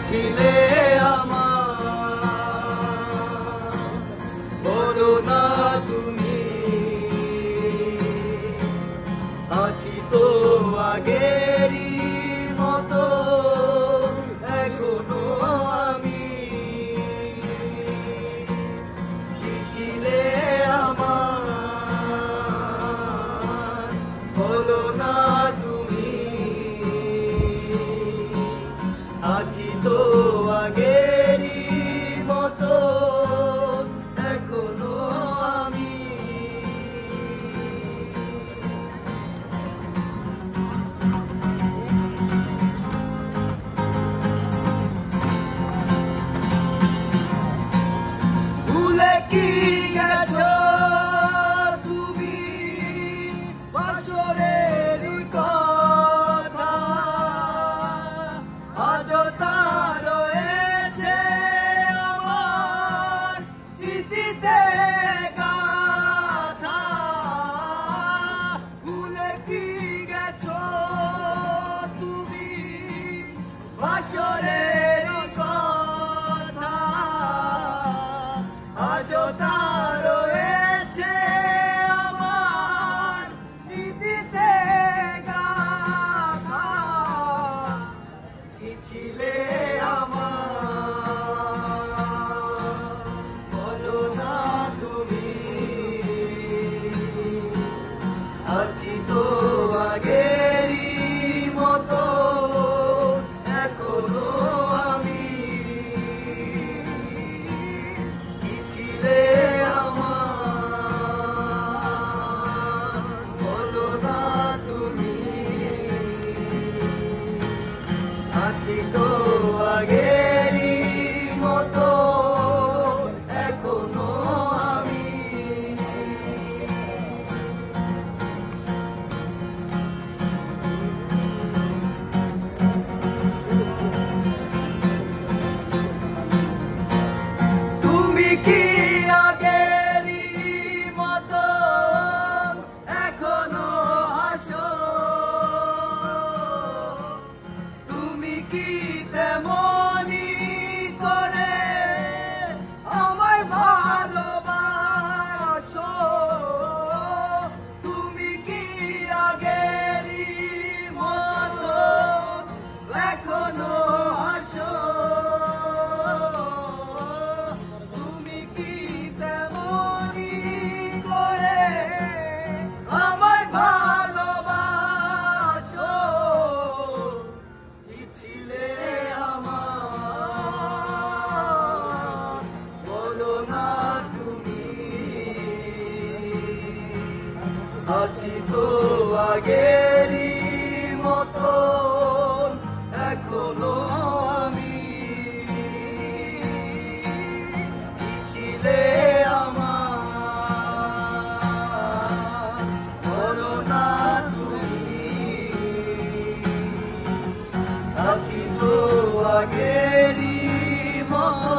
ছিলে আমার, বলো না তুমি আছি তো আগেরই মতো এখনো আমি, কি ছিলে আমার, বলো না তুমি আছি তো আগেরই মতো এখনো আমি। ভুলে কি গেছো তুমি বাসরের কথা, আজও তা রয়েছে আমার স্মৃতিতে গাথা। ভুলে কি গেছো তুমি বাসরের কথা, আজও তা রয়েছে আমার স্মৃতিতে গাথা। কি ছিলে আমার, বলো না তুমি আছি তো আগেরই মতো এখনো আমি, কি ছিলে আমার, বলো না তুমি আছি তো আগেরই মতো এখনো আমি। তুমি কি আগেরই মতো এখনো আসো, তুমি কি তেমনি করে আমায় ভালোবাসো, তুমি কি আগেরই মতো এখনো আসো, তুমি কি তেমনি করে আমায় ভালোবাসো, কি ছিলে আমার, বলো না তুমি আছি তো আগেরই মতো এখনো আমি, কি ছিলে আমার, বলো না তুমি আছি তো আগেরই মতো